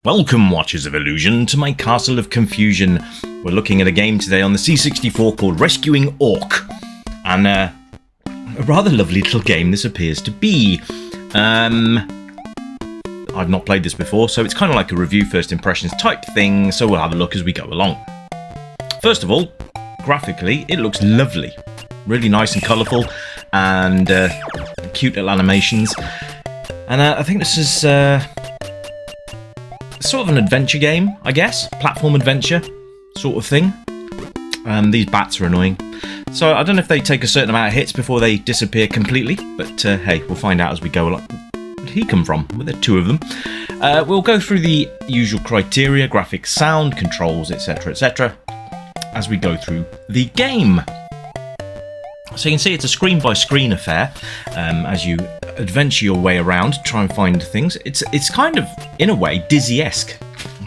Welcome, Watchers of Illusion, to my Castle of Confusion. We're looking at a game today on the C64 called Rescuing Orc. And a rather lovely little game this appears to be. I've not played this before, so it's kind of like a review first impressions type thing, so we'll have a look as we go along. First of all, graphically, it looks lovely. Really nice and colourful, and cute little animations. And I think this is sort of an adventure game, I guess. Platform adventure sort of thing. These bats are annoying. So I don't know if they take a certain amount of hits before they disappear completely, but hey, we'll find out as we go along. Where did he come from? Well, there are two of them. We'll go through the usual criteria, graphics, sound, controls, etc., as we go through the game. So you can see it's a screen-by-screen affair as you adventure your way around, try and find things. It's kind of, in a way, Dizzy-esque,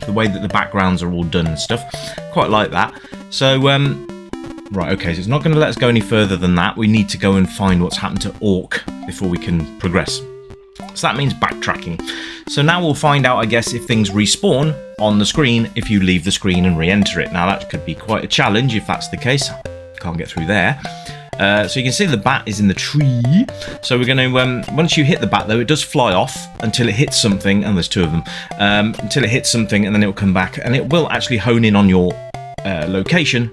the way that the backgrounds are all done and stuff. Quite like that. So, right, okay, so it's not going to let us go any further than that. We need to go and find what's happened to Orc before we can progress. So that means backtracking. So now we'll find out, I guess, if things respawn on the screen if you leave the screen and re-enter it. Now that could be quite a challenge if that's the case. Can't get through there. So you can see the bat is in the tree. So we're going to, once you hit the bat though, it does fly off until it hits something, and there's two of them, until it hits something, and then it will come back, and it will actually hone in on your location.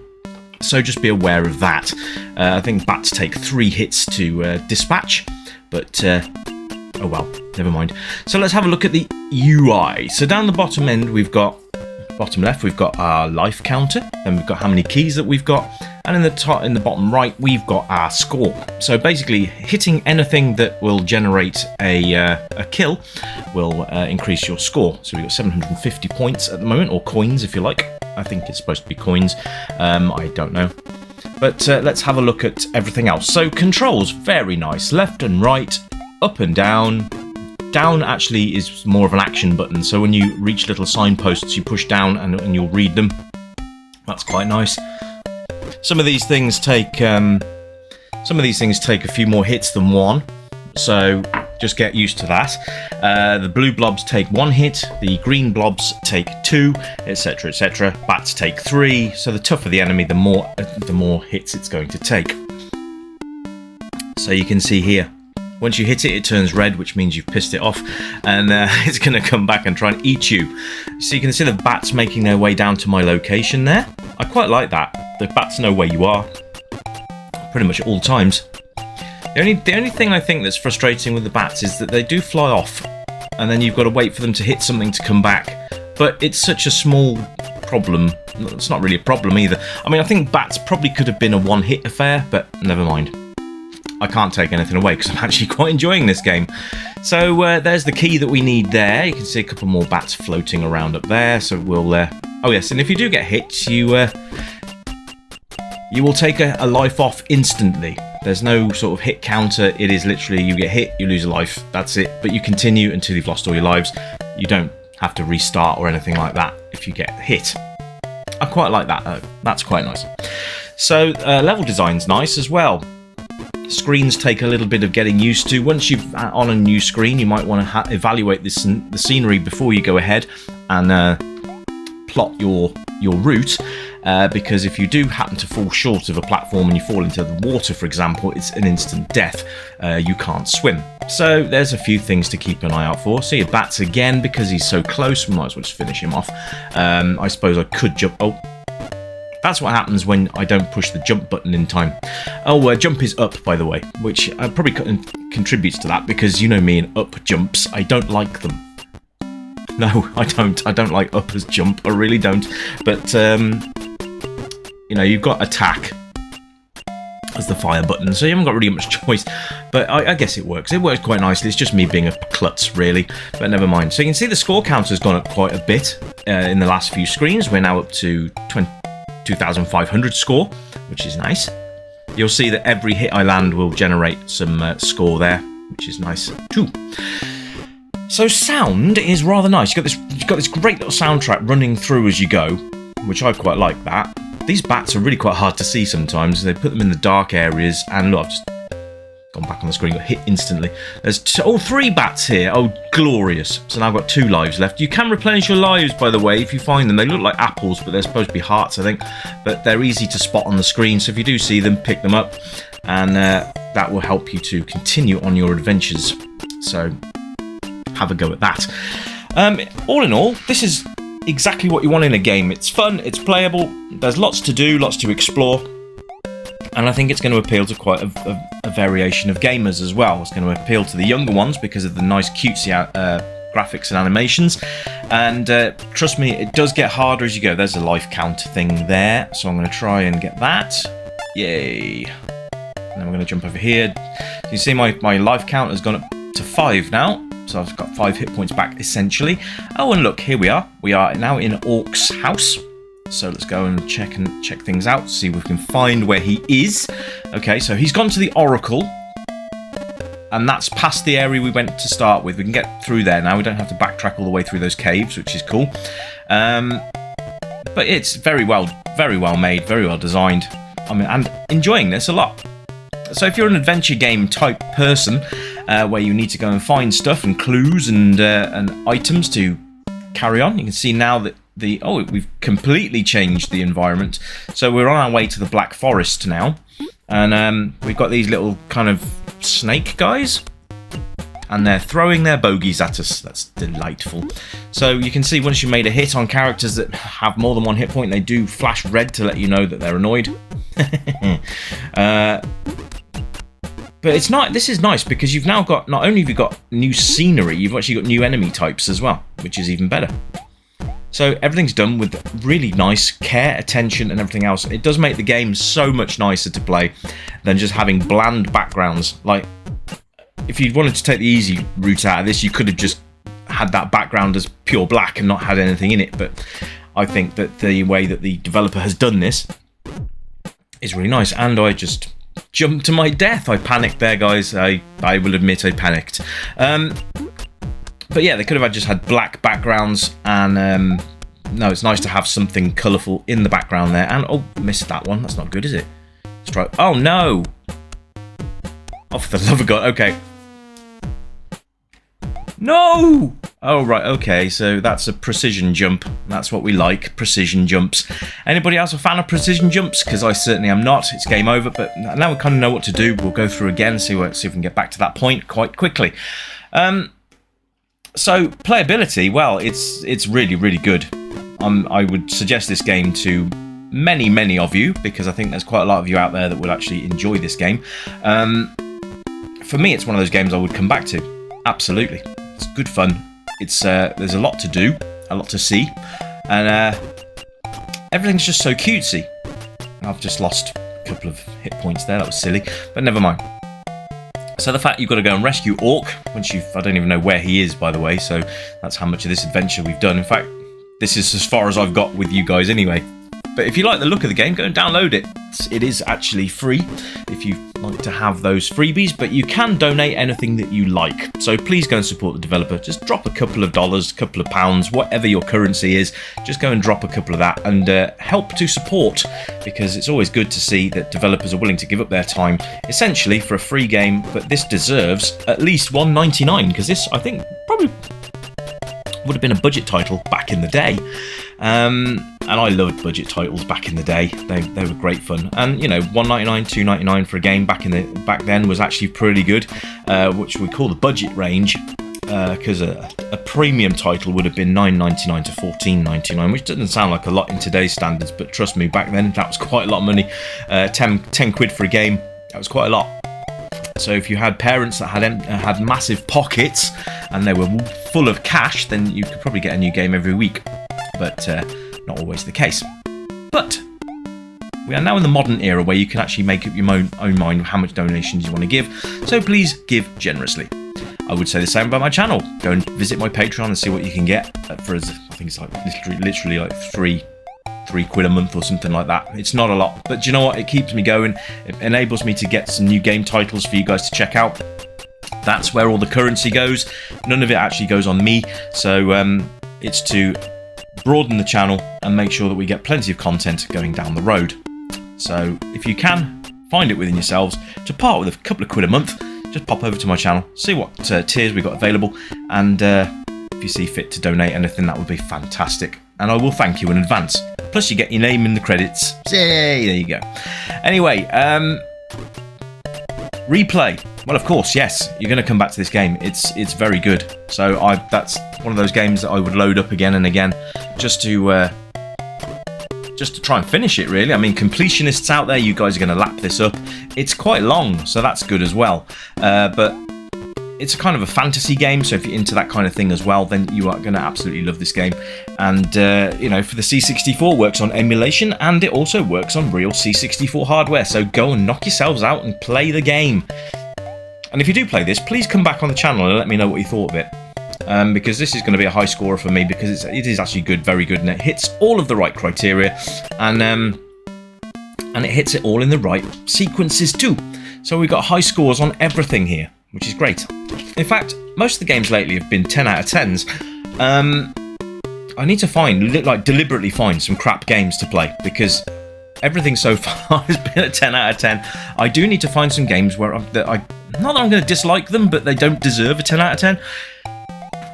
So just be aware of that. I think bats take 3 hits to dispatch, but oh well, never mind. So let's have a look at the UI. So down the bottom end, bottom left, we've got our life counter, then we've got how many keys that we've got, and in the bottom right, we've got our score. So basically, hitting anything that will generate a kill will increase your score. So we've got 750 points at the moment, or coins if you like. I think it's supposed to be coins. I don't know. But let's have a look at everything else. So controls, very nice. Left and right, up and down. Down actually is more of an action button. So when you reach little signposts, you push down and you'll read them. That's quite nice. Some of these things take a few more hits than one, so just get used to that. The blue blobs take 1 hit, the green blobs take 2, etc. Bats take 3. So the tougher the enemy, the more hits it's going to take. So you can see here, once you hit it, it turns red, which means you've pissed it off, and it's going to come back and try and eat you. So you can see the bats making their way down to my location there. I quite like that. The bats know where you are, pretty much at all times. The only thing I think that's frustrating with the bats is that they do fly off, and then you've got to wait for them to hit something to come back. But it's such a small problem. It's not really a problem either. I mean, I think bats probably could have been a one-hit affair, but never mind. I can't take anything away because I'm actually quite enjoying this game. So there's the key that we need there. You can see a couple more bats floating around up there. So we'll... oh yes, and if you do get hit, you will take a life off instantly. There's no sort of hit counter. It is literally you get hit, you lose a life. That's it. But you continue until you've lost all your lives. You don't have to restart or anything like that if you get hit. I quite like that though. That's quite nice. So level design's nice as well. Screens take a little bit of getting used to. Once you're on a new screen, you might want to evaluate the scenery before you go ahead and plot your route, because if you do happen to fall short of a platform and you fall into the water, for example, it's an instant death. You can't swim. So there's a few things to keep an eye out for. See a bats again because he's so close. We might as well just finish him off. I suppose I could jump. Oh. That's what happens when I don't push the jump button in time. Oh, jump is up, by the way, which probably contributes to that, because you know me and up jumps, I don't like them. No, I don't. I don't like up as jump, I really don't. But, you know, you've got attack as the fire button, so you haven't got really much choice. But I guess it works. It works quite nicely. It's just me being a klutz, really. But never mind. So you can see the score counter has gone up quite a bit in the last few screens. We're now up to 2,500 score, which is nice. You'll see that every hit I land will generate some score there, which is nice too. So sound is rather nice. You've got this great little soundtrack running through as you go, which I quite like that. These bats are really quite hard to see sometimes. They put them in the dark areas, and look, I've just gone back on the screen, got hit instantly. There's 3 bats here. Oh, glorious. So now I've got 2 lives left. You can replenish your lives, by the way, if you find them. They look like apples, but they're supposed to be hearts, I think. But they're easy to spot on the screen, so if you do see them, pick them up, and that will help you to continue on your adventures. So have a go at that. All in all, this is exactly what you want in a game. It's fun, it's playable, there's lots to do, lots to explore, and I think it's going to appeal to quite a variation of gamers as well. It's going to appeal to the younger ones because of the nice cutesy graphics and animations, and trust me, it does get harder as you go. There's a life count thing there, so I'm going to try and get that. Yay. And then we're going to jump over here. You can see my life count has gone up to 5 now. So I've got 5 hit points back, essentially. Oh, and look, here we are. We are now in Orc's house. So let's go and check things out, see if we can find where he is. Okay, so he's gone to the Oracle. And that's past the area we went to start with. We can get through there now. We don't have to backtrack all the way through those caves, which is cool. But it's very well made, very well designed. I mean, and enjoying this a lot. So if you're an adventure game type person, where you need to go and find stuff and clues and items to carry on, you can see now that we've completely changed the environment. So we're on our way to the Black Forest now, and we've got these little kind of snake guys, and they're throwing their bogeys at us. That's delightful. So you can see once you've made a hit on characters that have more than 1 hit point, they do flash red to let you know that they're annoyed. But it's not. This is nice because you've now got, not only have you got new scenery, you've actually got new enemy types as well, which is even better. So everything's done with really nice care, attention, and everything else. It does make the game so much nicer to play than just having bland backgrounds. Like, if you wanted to take the easy route out of this, you could have just had that background as pure black and not had anything in it. But I think that the way that the developer has done this is really nice, and I just jumped to my death. I panicked there, guys. I will admit I panicked. But yeah, they could have just had black backgrounds, and no, it's nice to have something colourful in the background there. And oh, missed that one. That's not good, is it? Let's try. Oh no! Oh, for the love of God. Okay. No! Oh, right, okay, so that's a precision jump. That's what we like, precision jumps. Anybody else a fan of precision jumps? Because I certainly am not. It's game over, but now we kind of know what to do. We'll go through again, see if we can get back to that point quite quickly. So, playability, well, it's really, really good. I would suggest this game to many, many of you, because I think there's quite a lot of you out there that will actually enjoy this game. For me, it's one of those games I would come back to. Absolutely. It's good fun. It's there's a lot to do, a lot to see, and everything's just so cutesy. I've just lost a couple of hit points there. That was silly, but never mind. So the fact you've got to go and rescue Orc, I don't even know where he is, by the way, so that's how much of this adventure we've done. In fact, this is as far as I've got with you guys anyway. But if you like the look of the game, go and download it. It is actually free if you like to have those freebies, but you can donate anything that you like. So please go and support the developer. Just drop a couple of dollars, a couple of pounds, whatever your currency is. Just go and drop a couple of that and help to support, because it's always good to see that developers are willing to give up their time, essentially for a free game. But this deserves at least $1.99, because this, I think, probably would have been a budget title back in the day. And I loved budget titles back in the day. They were great fun. And you know, $1.99, $2.99 for a game back then was actually pretty good, which we call the budget range, because a premium title would have been $9.99 to $14.99, which doesn't sound like a lot in today's standards, but trust me, back then that was quite a lot of money. 10 quid for a game, that was quite a lot. So if you had parents that had massive pockets and they were full of cash, then you could probably get a new game every week. But not always the case. But we are now in the modern era where you can actually make up your own mind how much donations you want to give. So please give generously. I would say the same about my channel. Go and visit my Patreon and see what you can get for, I think it's like literally like three quid a month or something like that. It's not a lot, but do you know what? It keeps me going. It enables me to get some new game titles for you guys to check out. That's where all the currency goes. None of it actually goes on me. So it's to broaden the channel and make sure that we get plenty of content going down the road. So if you can, find it within yourselves to part with a couple of quid a month, just pop over to my channel, see what tiers we got available, and if you see fit to donate anything, that would be fantastic. And I will thank you in advance. Plus, you get your name in the credits. Yay, there you go. Anyway, replay. Well, of course, yes. You're going to come back to this game. It's very good. So that's one of those games that I would load up again and again, just to try and finish it. Really, I mean, completionists out there, you guys are going to lap this up. It's quite long, so that's good as well. But it's a kind of a fantasy game, so if you're into that kind of thing as well, then you are going to absolutely love this game. And, you know, for the C64, works on emulation, and it also works on real C64 hardware, so go and knock yourselves out and play the game. And if you do play this, please come back on the channel and let me know what you thought of it. Because this is going to be a high scorer for me, because it is actually good, very good, and it hits all of the right criteria, and it hits it all in the right sequences too. So we've got high scores on everything here, which is great. In fact, most of the games lately have been 10 out of 10s. I need to deliberately find some crap games to play, because everything so far has been a 10 out of 10. I do need to find some games where not that I'm going to dislike them, but they don't deserve a 10 out of 10.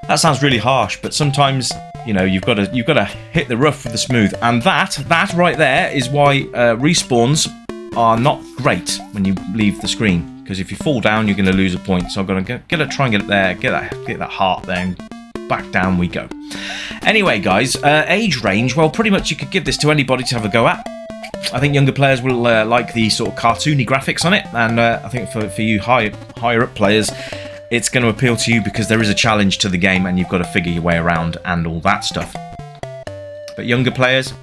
That sounds really harsh, but sometimes, you know, you've got to hit the rough with the smooth, and that right there is why respawns are not great when you leave the screen. Because if you fall down, you're going to lose a point. So I'm going to try and get it there, get that heart there, and back down we go. Anyway, guys, age range. Well, pretty much you could give this to anybody to have a go at. I think younger players will like the sort of cartoony graphics on it, and I think for you higher up players, it's going to appeal to you because there is a challenge to the game, and you've got to figure your way around and all that stuff. But younger players,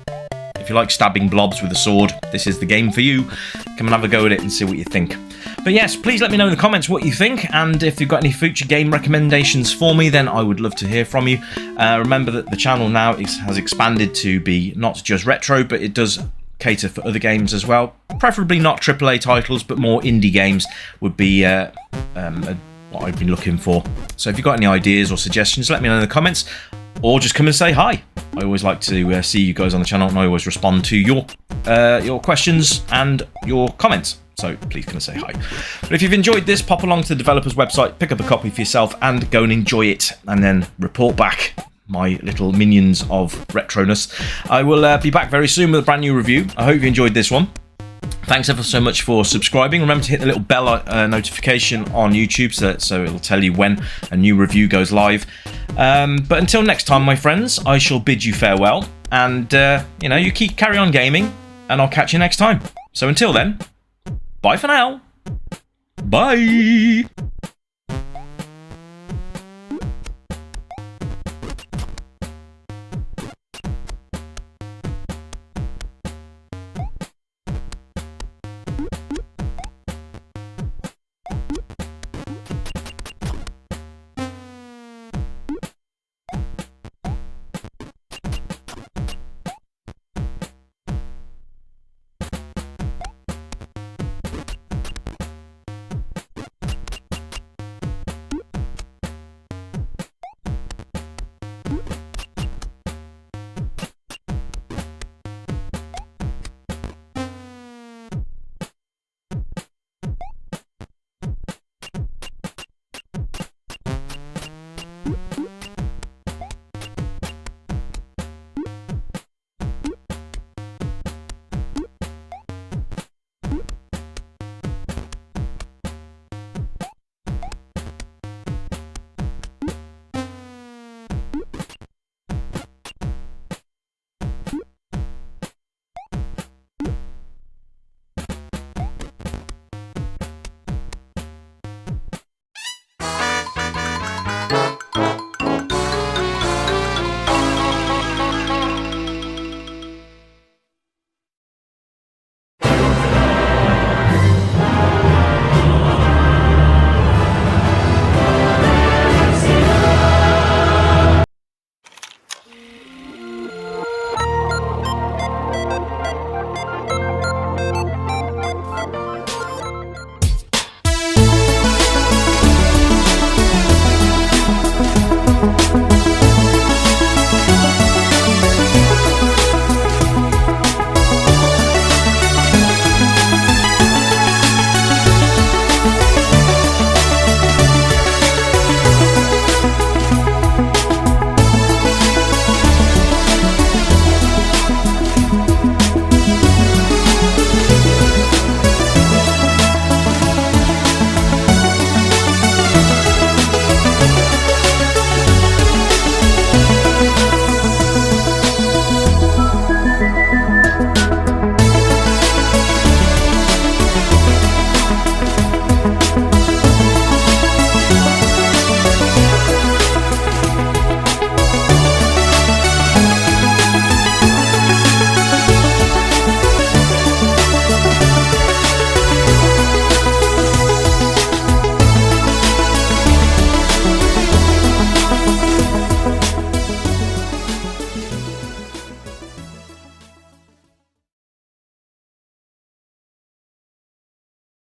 if you like stabbing blobs with a sword, this is the game for you. Come and have a go at it and see what you think. But yes, please let me know in the comments what you think, and if you've got any future game recommendations for me, then I would love to hear from you. Remember that the channel now has expanded to be not just retro, but it does cater for other games as well. Preferably not AAA titles, but more indie games would be what I've been looking for. So if you've got any ideas or suggestions, let me know in the comments, or just come and say hi. I always like to see you guys on the channel, and I always respond to your questions and your comments. So please come and say hi. But if you've enjoyed this, pop along to the developer's website, pick up a copy for yourself, and go and enjoy it, and then report back my little minions of retroness. I will be back very soon with a brand new review. I hope you enjoyed this one. Thanks ever so much for subscribing. Remember to hit the little bell notification on YouTube so it'll tell you when a new review goes live. But until next time, my friends, I shall bid you farewell, and you know, you carry on gaming, and I'll catch you next time. So until then, bye for now. Bye.